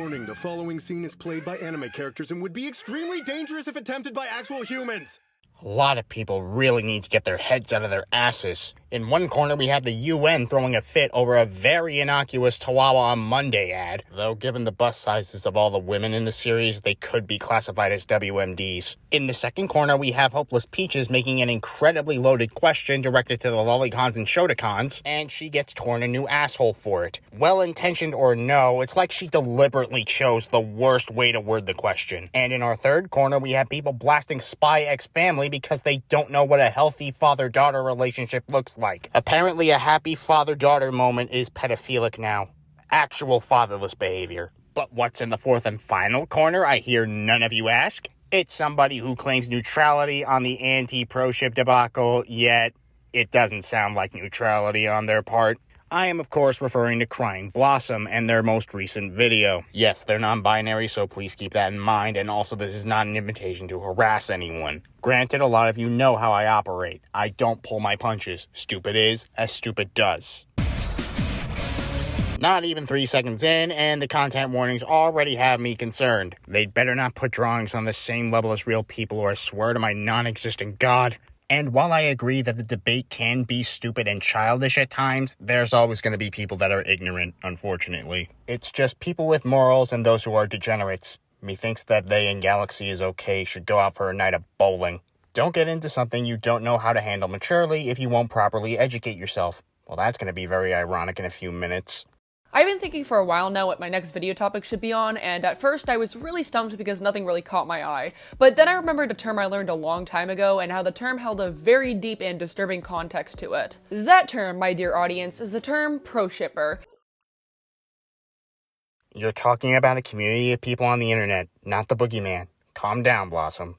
Warning, the following scene is played by anime characters and would be extremely dangerous if attempted by actual humans. A lot of people really need to get their heads out of their asses. In one corner, we have the UN throwing a fit over a very innocuous Chihuahua on Monday ad, though given the bust sizes of all the women in the series, they could be classified as WMDs. In the second corner, we have Hopeless Peaches making an incredibly loaded question directed to the Lollicons and Shotacons, and she gets torn a new asshole for it. Well-intentioned or no, it's like she deliberately chose the worst way to word the question. And in our third corner, we have people blasting Spy X Family because they don't know what a healthy father-daughter relationship looks like. Apparently a happy father-daughter moment is pedophilic now. Actual fatherless behavior. But what's in the fourth and final corner, I hear none of you ask? It's somebody who claims neutrality on the anti-pro-ship debacle, yet it doesn't sound like neutrality on their part. I am, of course, referring to Crying Blossom and their most recent video. Yes, they're non-binary, so please keep that in mind, and also this is not an invitation to harass anyone. Granted, a lot of you know how I operate. I don't pull my punches. Stupid is as stupid does. Not even 3 seconds in, and the content warnings already have me concerned. They'd better not put drawings on the same level as real people, or I swear to my non-existent God. And while I agree that the debate can be stupid and childish at times, there's always going to be people that are ignorant, unfortunately. It's just people with morals and those who are degenerates. Methinks that they in Galaxy is okay should go out for a night of bowling. Don't get into something you don't know how to handle maturely if you won't properly educate yourself. Well, that's going to be very ironic in a few minutes. I've been thinking for a while now what my next video topic should be on, and at first I was really stumped because nothing really caught my eye. But then I remembered a term I learned a long time ago and how the term held a very deep and disturbing context to it. That term, my dear audience, is the term pro-shipper. You're talking about a community of people on the internet, not the boogeyman. Calm down, Blossom.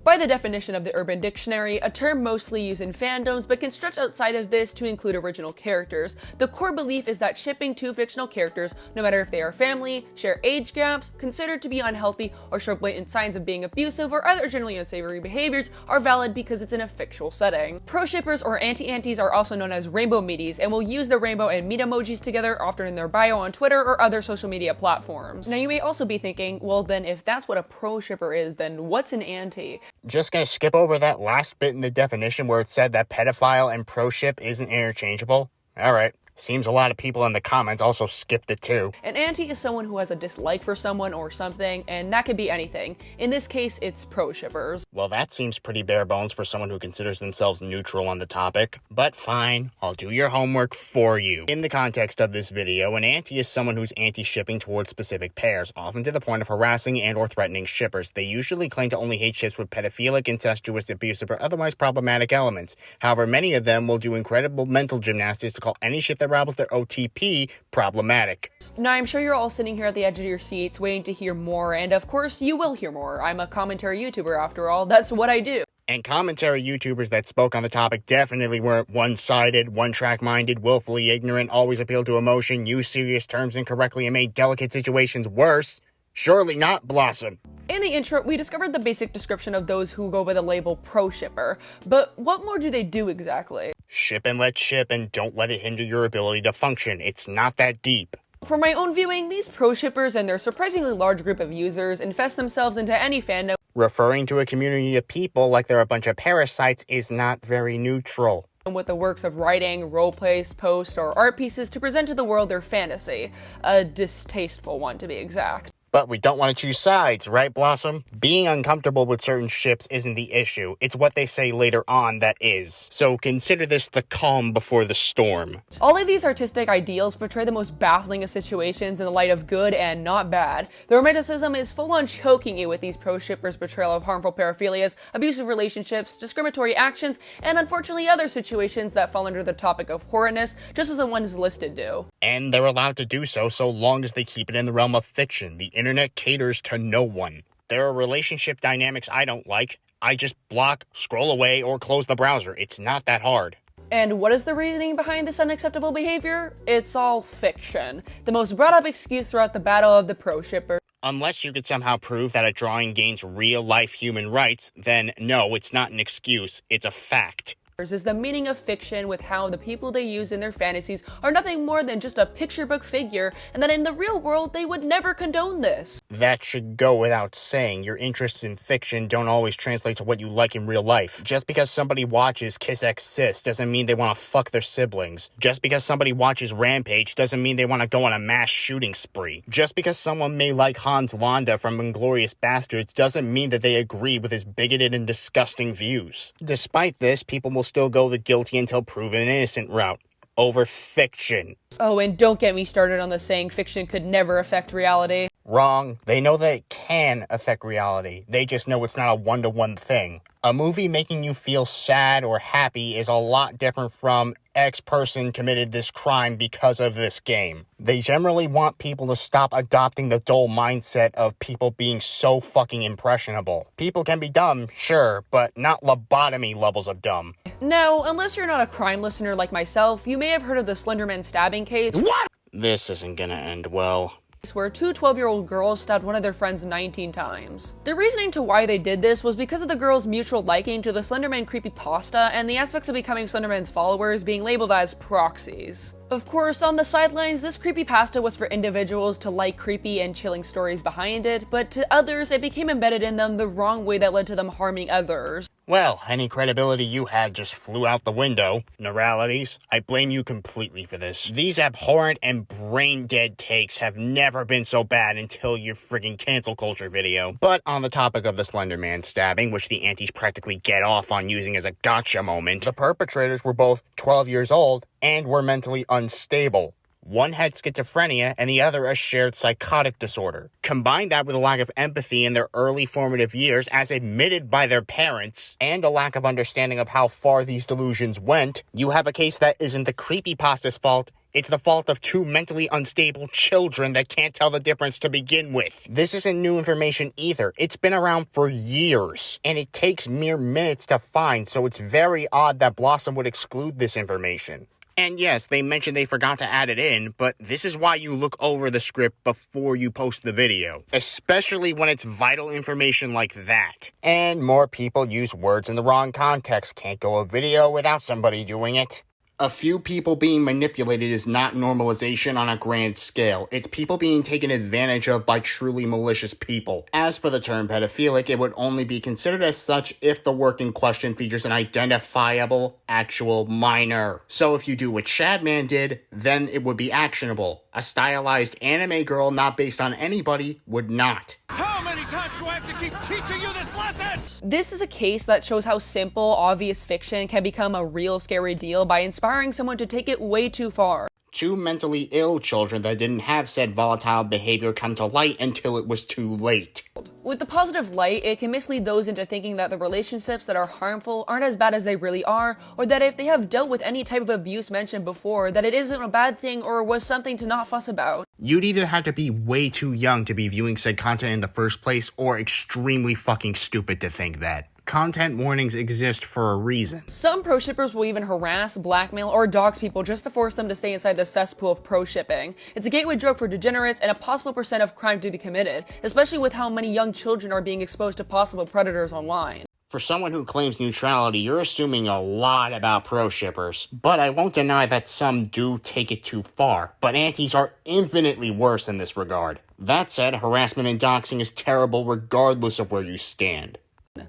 By the definition of the Urban Dictionary, a term mostly used in fandoms but can stretch outside of this to include original characters. The core belief is that shipping two fictional characters, no matter if they are family, share age gaps, considered to be unhealthy, or show blatant signs of being abusive or other generally unsavory behaviors, are valid because it's in a fictional setting. Pro-shippers or anti-antis are also known as rainbow meaties and will use the rainbow and meat emojis together, often in their bio on Twitter or other social media platforms. Now you may also be thinking, well then if that's what a pro-shipper is, then what's an anti? Just gonna skip over that last bit in the definition where it said that pedophile and pro-ship isn't interchangeable? Alright. Seems a lot of people in the comments also skipped it too. An anti is someone who has a dislike for someone or something, and that could be anything. In this case, it's pro-shippers. Well, that seems pretty bare bones for someone who considers themselves neutral on the topic. But fine, I'll do your homework for you. In the context of this video, an anti is someone who's anti-shipping towards specific pairs, often to the point of harassing and or threatening shippers. They usually claim to only hate ships with pedophilic, incestuous, abusive, or otherwise problematic elements. However, many of them will do incredible mental gymnastics to call any ship that rabbles their OTP problematic. Now, I'm sure you're all sitting here at the edge of your seats waiting to hear more, and of course, you will hear more. I'm a commentary YouTuber after all, that's what I do. And commentary YouTubers that spoke on the topic definitely weren't one-sided, one-track-minded, willfully ignorant, always appealed to emotion, used serious terms incorrectly, and made delicate situations worse. Surely not, Blossom. In the intro, we discovered the basic description of those who go by the label pro-shipper, but what more do they do exactly? Ship and let ship, and don't let it hinder your ability to function. It's not that deep. For my own viewing, these pro-shippers and their surprisingly large group of users infest themselves into any fandom. Referring to a community of people like they're a bunch of parasites is not very neutral. With the works of writing, roleplays, posts, or art pieces to present to the world their fantasy. A distasteful one, to be exact. But we don't want to choose sides, right, Blossom? Being uncomfortable with certain ships isn't the issue. It's what they say later on that is. So consider this the calm before the storm. All of these artistic ideals portray the most baffling of situations in the light of good and not bad. The romanticism is full on choking you with these pro-shippers' portrayal of harmful paraphilias, abusive relationships, discriminatory actions, and unfortunately other situations that fall under the topic of horridness, just as the ones listed do. And they're allowed to do so long as they keep it in the realm of fiction. The internet caters to no one. There are relationship dynamics I don't like. I just block, scroll away, or close the browser. It's not that hard. And what is the reasoning behind this unacceptable behavior? It's all fiction. The most brought up excuse throughout the battle of the pro-shipper. Unless you could somehow prove that a drawing gains real-life human rights, then no, it's not an excuse, it's a fact. is the meaning of fiction, with how the people they use in their fantasies are nothing more than just a picture book figure, and that in the real world they would never condone this. That should go without saying. Your interests in fiction don't always translate to what you like in real life. Just because somebody watches Kiss X Sis doesn't mean they want to fuck their siblings. Just because somebody watches Rampage doesn't mean they want to go on a mass shooting spree. Just because someone may like Hans Landa from Inglourious Bastards doesn't mean that they agree with his bigoted and disgusting views. Despite this, people will still go the guilty until proven innocent route over fiction. Oh, and don't get me started on the saying fiction could never affect reality. Wrong. They know that it can affect reality. They just know it's not a one-to-one thing. A movie making you feel sad or happy is a lot different from X person committed this crime because of this game. They generally want people to stop adopting the dull mindset of people being so fucking impressionable. People can be dumb, sure, but not lobotomy levels of dumb. Now, unless you're not a crime listener like myself, you may have heard of the Slenderman stabbing case. What? This isn't gonna end well. Where two 12-year-old girls stabbed one of their friends 19 times. The reasoning to why they did this was because of the girls' mutual liking to the Slenderman creepypasta and the aspects of becoming Slenderman's followers being labeled as proxies. Of course, on the sidelines, this creepypasta was for individuals to like creepy and chilling stories behind it, but to others, it became embedded in them the wrong way that led to them harming others. Well, any credibility you had just flew out the window. Neuralities, I blame you completely for this. These abhorrent and brain-dead takes have never been so bad until your friggin' cancel culture video. But on the topic of the Slender Man stabbing, which the antis practically get off on using as a gotcha moment, the perpetrators were both 12 years old and were mentally unstable. One had schizophrenia and the other a shared psychotic disorder. Combine that with a lack of empathy in their early formative years as admitted by their parents, and a lack of understanding of how far these delusions went, you have a case that isn't the creepypasta's fault, it's the fault of two mentally unstable children that can't tell the difference to begin with. This isn't new information either. It's been around for years, and it takes mere minutes to find, so it's very odd that Blossom would exclude this information. And yes, they mentioned they forgot to add it in, but this is why you look over the script before you post the video. Especially when it's vital information like that. And more people use words in the wrong context. Can't go a video without somebody doing it. A few people being manipulated is not normalization on a grand scale. It's people being taken advantage of by truly malicious people. As for the term pedophilic, it would only be considered as such if the work in question features an identifiable actual minor. So if you do what Shadman did, then it would be actionable. A stylized anime girl not based on anybody would not. How many times do I have to keep teaching you this lesson? This is a case that shows how simple, obvious fiction can become a real scary deal by inspiring someone to take it way too far. Two mentally ill children that didn't have said volatile behavior come to light until it was too late. With the positive light, it can mislead those into thinking that the relationships that are harmful aren't as bad as they really are, or that if they have dealt with any type of abuse mentioned before, that it isn't a bad thing or was something to not fuss about. You'd either have to be way too young to be viewing said content in the first place, or extremely fucking stupid to think that. Content warnings exist for a reason. Some pro-shippers will even harass, blackmail, or dox people just to force them to stay inside the cesspool of pro-shipping. It's a gateway drug for degenerates and a possible percent of crime to be committed, especially with how many young children are being exposed to possible predators online. For someone who claims neutrality, you're assuming a lot about pro-shippers. But I won't deny that some do take it too far. But antis are infinitely worse in this regard. That said, harassment and doxing is terrible regardless of where you stand.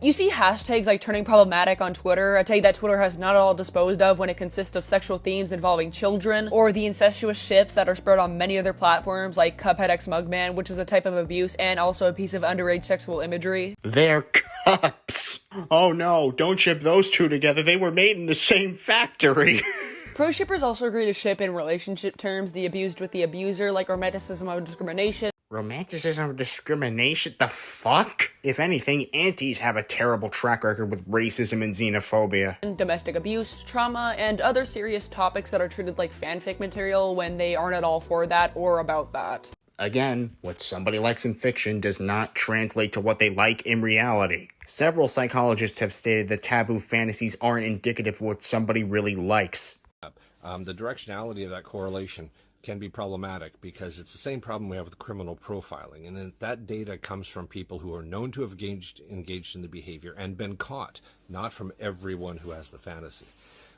You see hashtags like turning problematic on Twitter, a tag that Twitter has not at all disposed of when it consists of sexual themes involving children, or the incestuous ships that are spread on many other platforms like Cuphead X Mugman, which is a type of abuse and also a piece of underage sexual imagery. They're cups! Oh no, don't ship those two together, they were made in the same factory! Pro-shippers also agree to ship in relationship terms the abused with the abuser, like romanticism or discrimination. Romanticism or discrimination? The fuck? If anything, antis have a terrible track record with racism and xenophobia. Domestic abuse, trauma, and other serious topics that are treated like fanfic material when they aren't at all for that or about that. Again, what somebody likes in fiction does not translate to what they like in reality. Several psychologists have stated that taboo fantasies aren't indicative of what somebody really likes. The directionality of that correlation can be problematic because it's the same problem we have with criminal profiling. And then that data comes from people who are known to have engaged in the behavior and been caught, not from everyone who has the fantasy.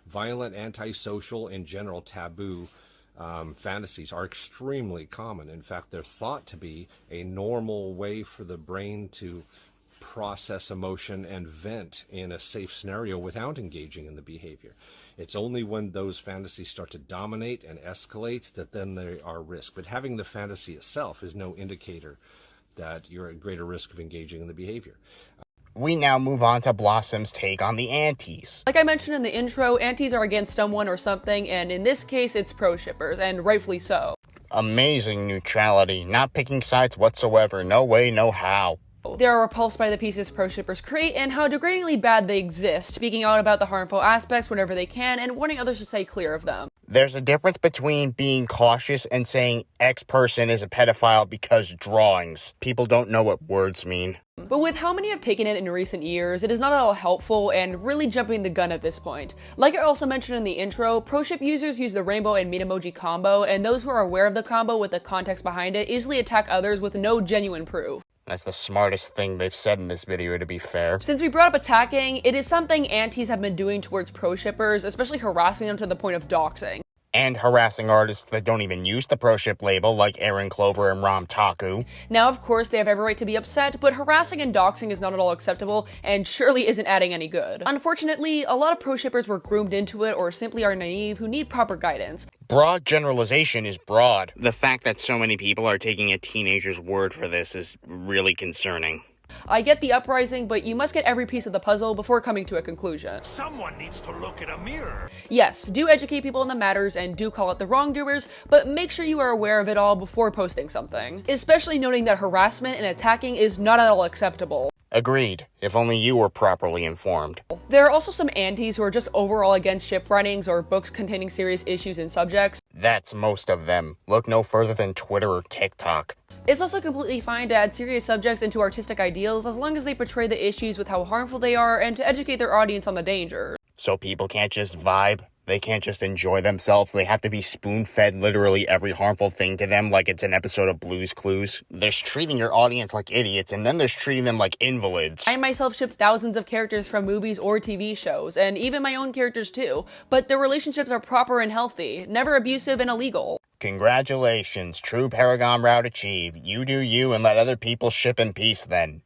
Violent, antisocial, and general taboo fantasies are extremely common. In fact, they're thought to be a normal way for the brain to process emotion and vent in a safe scenario without engaging in the behavior. It's only when those fantasies start to dominate and escalate that then they are risk. But having the fantasy itself is no indicator that you're at greater risk of engaging in the behavior. We now move on to Blossom's take on the antis. Like I mentioned in the intro, antis are against someone or something, and in this case, it's pro-shippers, and rightfully so. Amazing neutrality, not picking sides whatsoever, no way, no how. They are repulsed by the pieces pro-shippers create and how degradingly bad they exist, speaking out about the harmful aspects whenever they can and warning others to stay clear of them. There's a difference between being cautious and saying X person is a pedophile because drawings. People don't know what words mean. But with how many have taken it in recent years, it is not at all helpful and really jumping the gun at this point. Like I also mentioned in the intro, pro-ship users use the rainbow and meat emoji combo, and those who are aware of the combo with the context behind it easily attack others with no genuine proof. That's the smartest thing they've said in this video, to be fair. Since we brought up attacking, it is something antis have been doing towards pro-shippers, especially harassing them to the point of doxing. And harassing artists that don't even use the pro-ship label, like Aaron Clover and Ram Taku. Now, of course, they have every right to be upset, but harassing and doxing is not at all acceptable, and surely isn't adding any good. Unfortunately, a lot of pro-shippers were groomed into it, or simply are naive, who need proper guidance. Broad generalization is broad. The fact that so many people are taking a teenager's word for this is really concerning. I get the uprising, but you must get every piece of the puzzle before coming to a conclusion. Someone needs to look in a mirror. Yes, do educate people on the matters and do call out the wrongdoers, but make sure you are aware of it all before posting something. Especially noting that harassment and attacking is not at all acceptable. Agreed, if only you were properly informed. There are also some antis who are just overall against ship writings or books containing serious issues and subjects. That's most of them. Look no further than Twitter or TikTok. It's also completely fine to add serious subjects into artistic ideals as long as they portray the issues with how harmful they are and to educate their audience on the dangers. So people can't just vibe? They can't just enjoy themselves? They have to be spoon-fed literally every harmful thing to them like it's an episode of Blue's Clues? There's treating your audience like idiots, and then there's treating them like invalids. I myself ship thousands of characters from movies or TV shows, and even my own characters too, but their relationships are proper and healthy, never abusive and illegal. Congratulations, true Paragon route achieved. You do you and let other people ship in peace then.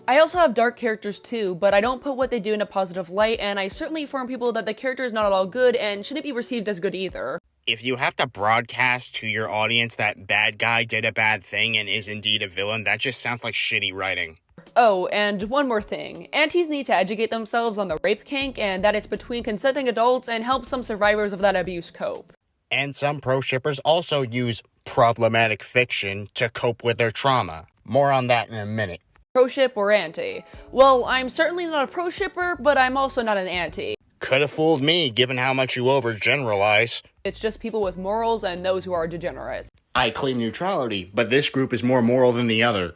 I also have dark characters too, but I don't put what they do in a positive light, and I certainly inform people that the character is not at all good and shouldn't be received as good either. If you have to broadcast to your audience that bad guy did a bad thing and is indeed a villain, that just sounds like shitty writing. Oh, and one more thing. Antis need to educate themselves on the rape kink and that it's between consenting adults and help some survivors of that abuse cope. And some pro-shippers also use problematic fiction to cope with their trauma. More on that in a minute. Pro-ship or anti? Well, I'm certainly not a pro-shipper, but I'm also not an anti. Could have fooled me, given how much you overgeneralize. It's just people with morals and those who are degenerates. I claim neutrality, but this group is more moral than the other.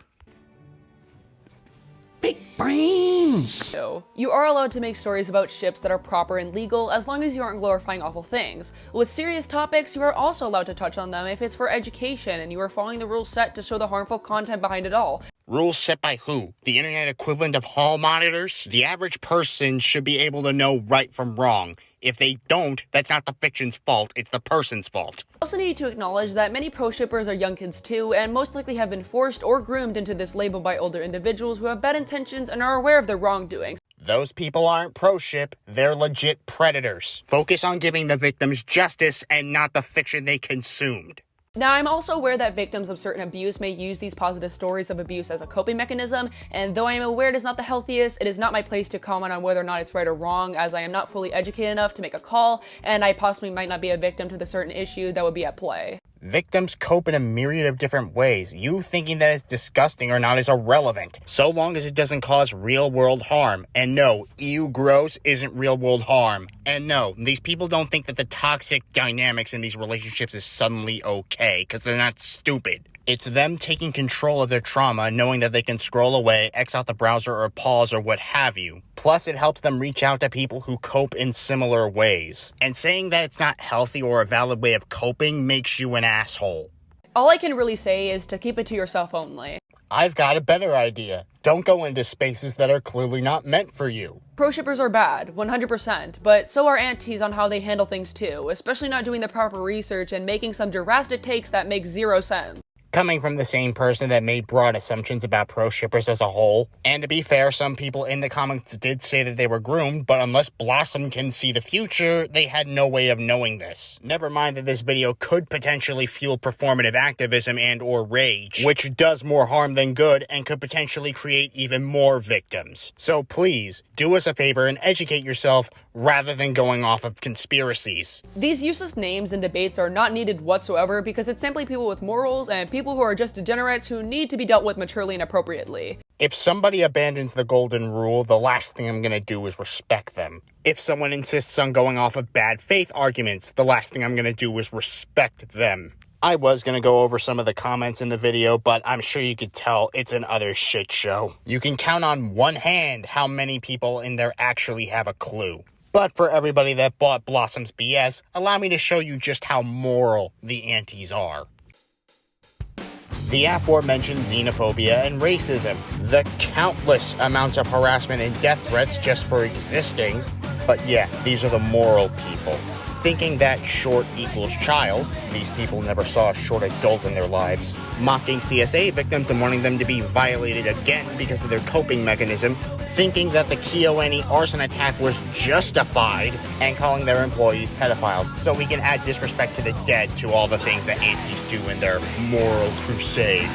Big brains! So, you are allowed to make stories about ships that are proper and legal as long as you aren't glorifying awful things. With serious topics, you are also allowed to touch on them if it's for education and you are following the rules set to show the harmful content behind it all. Rules set by who? The internet equivalent of hall monitors? The average person should be able to know right from wrong. If they don't, that's not the fiction's fault, it's the person's fault. I also need to acknowledge that many pro-shippers are young kids too, and most likely have been forced or groomed into this label by older individuals who have bad intentions and are aware of their wrongdoings. Those people aren't pro-ship, they're legit predators. Focus on giving the victims justice and not the fiction they consumed. Now, I'm also aware that victims of certain abuse may use these positive stories of abuse as a coping mechanism, and though I am aware it is not the healthiest, it is not my place to comment on whether or not it's right or wrong, as I am not fully educated enough to make a call, and I possibly might not be a victim to the certain issue that would be at play. Victims cope in a myriad of different ways. You thinking that it's disgusting or not is irrelevant, so long as it doesn't cause real-world harm. And no, ew gross isn't real-world harm. And no, these people don't think that the toxic dynamics in these relationships is suddenly okay, because they're not stupid. It's them taking control of their trauma, knowing that they can scroll away, X out the browser or pause or what have you. Plus, it helps them reach out to people who cope in similar ways. And saying that it's not healthy or a valid way of coping makes you an asshole. All I can really say is to keep it to yourself only. I've got a better idea. Don't go into spaces that are clearly not meant for you. Pro shippers are bad, 100%, but so are aunties on how they handle things too, especially not doing the proper research and making some drastic takes that make zero sense. Coming from the same person that made broad assumptions about pro shippers as a whole. And to be fair, some people in the comments did say that they were groomed, but unless Blossom can see the future, they had no way of knowing this. Never mind that this video could potentially fuel performative activism and or rage, which does more harm than good and could potentially create even more victims. So please, do us a favor and educate yourself rather than going off of conspiracies. These useless names and debates are not needed whatsoever because it's simply people with morals and people who are just degenerates who need to be dealt with maturely and appropriately. If somebody abandons the golden rule, the last thing I'm gonna do is respect them. If someone insists on going off of bad faith arguments, the last thing I'm gonna do is respect them. I was gonna go over some of the comments in the video, but I'm sure you could tell it's an utter shit show. You can count on one hand how many people in there actually have a clue. But for everybody that bought Blossom's BS, allow me to show you just how moral the aunties are. The aforementioned xenophobia and racism, the countless amounts of harassment and death threats just for existing. But yeah, these are the moral people. Thinking that short equals child, these people never saw a short adult in their lives. Mocking CSA victims and wanting them to be violated again because of their coping mechanism. Thinking that the KyoAni arson attack was justified and calling their employees pedophiles. So we can add disrespect to the dead to all the things that aunties do in their moral crusade.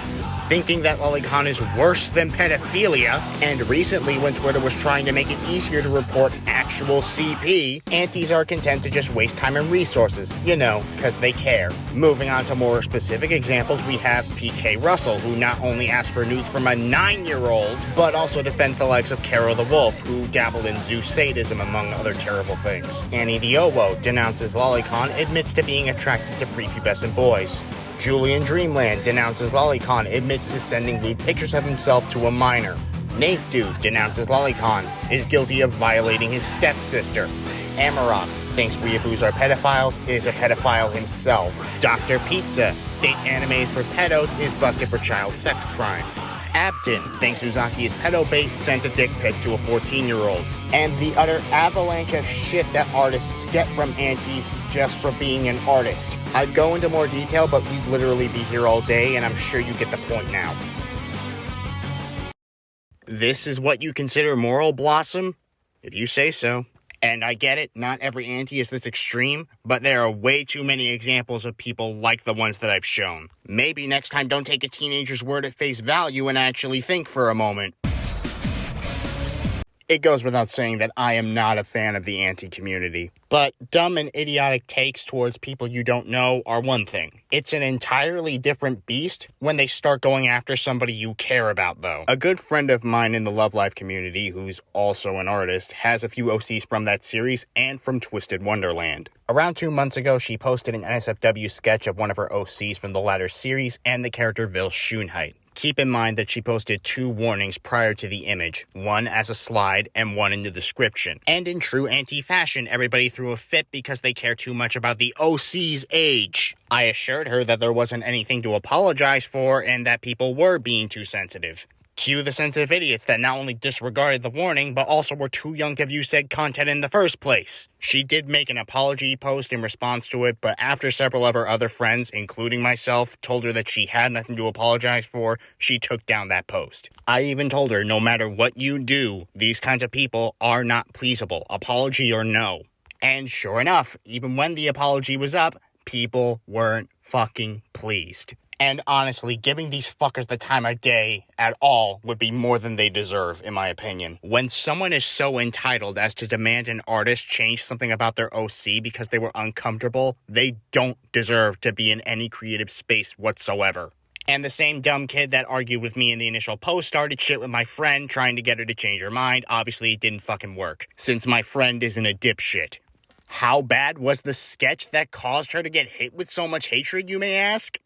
Thinking that lolicon is worse than pedophilia, and recently when Twitter was trying to make it easier to report actual CP, aunties are content to just waste time and resources, you know, because they care. Moving on to more specific examples, we have PK Russell, who not only asked for nudes from a 9-year-old, but also defends the likes of Carol the Wolf, who dabbled in Zeus sadism among other terrible things. Annie the Owo denounces lolicon, admits to being attracted to prepubescent boys. Julian Dreamland denounces lolicon, admits to sending lewd pictures of himself to a minor. Nafe Dude denounces lolicon, is guilty of violating his stepsister. Amarox thinks weeaboos are pedophiles, is a pedophile himself. Dr. Pizza states anime is for pedos, is busted for child sex crimes. Abton thinks Uzaki is pedo bait, sent a dick pic to a 14-year-old. And the utter avalanche of shit that artists get from aunties just for being an artist. I'd go into more detail, but we'd literally be here all day, and I'm sure you get the point now. This is what you consider moral, Blossom? If you say so. And I get it, not every auntie is this extreme, but there are way too many examples of people like the ones that I've shown. Maybe next time don't take a teenager's word at face value and actually think for a moment. It goes without saying that I am not a fan of the auntie community. But dumb and idiotic takes towards people you don't know are one thing. It's an entirely different beast when they start going after somebody you care about, though. A good friend of mine in the Love Life community, who's also an artist, has a few OCs from that series and from Twisted Wonderland. Around 2 months ago, she posted an NSFW sketch of one of her OCs from the latter series and the character Vil Schoenheit. Keep in mind that she posted 2 warnings prior to the image, one as a slide and one in the description. And in true anti-fashion, everybody threw a fit because they care too much about the OC's age. I assured her that there wasn't anything to apologize for and that people were being too sensitive. Cue the sensitive idiots that not only disregarded the warning, but also were too young to view said content in the first place. She did make an apology post in response to it, but after several of her other friends, including myself, told her that she had nothing to apologize for, she took down that post. I even told her no matter what you do, these kinds of people are not pleasable, apology or no. And sure enough, even when the apology was up, people weren't fucking pleased. And honestly, giving these fuckers the time of day at all would be more than they deserve, in my opinion. When someone is so entitled as to demand an artist change something about their OC because they were uncomfortable, they don't deserve to be in any creative space whatsoever. And the same dumb kid that argued with me in the initial post started shit with my friend trying to get her to change her mind. Obviously, it didn't fucking work, since my friend isn't a dipshit. How bad was the sketch that caused her to get hit with so much hatred, you may ask?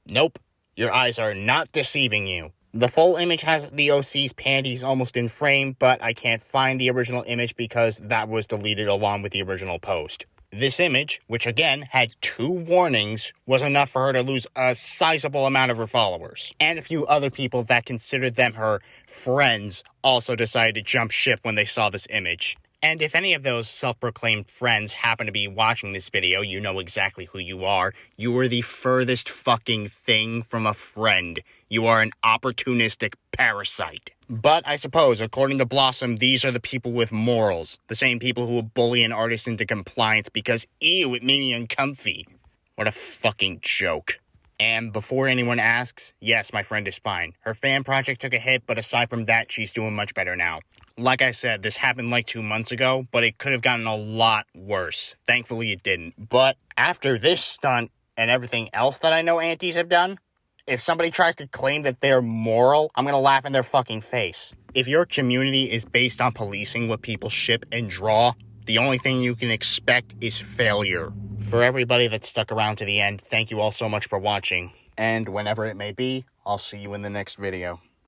Nope. Your eyes are not deceiving you. The full image has the OC's panties almost in frame, but I can't find the original image because that was deleted along with the original post. This image, which again had 2 warnings, was enough for her to lose a sizable amount of her followers. And a few other people that considered them her friends also decided to jump ship when they saw this image. And if any of those self-proclaimed friends happen to be watching this video, you know exactly who you are. You are the furthest fucking thing from a friend. You are an opportunistic parasite. But I suppose, according to Blossom, these are the people with morals. The same people who will bully an artist into compliance because, ew, it made me uncomfy. What a fucking joke. And before anyone asks, yes, my friend is fine. Her fan project took a hit, but aside from that, she's doing much better now. Like I said, this happened like 2 months ago, but it could have gotten a lot worse. Thankfully, it didn't. But after this stunt and everything else that I know aunties have done, if somebody tries to claim that they're moral, I'm gonna laugh in their fucking face. If your community is based on policing what people ship and draw, the only thing you can expect is failure. For everybody that stuck around to the end, thank you all so much for watching. And whenever it may be, I'll see you in the next video.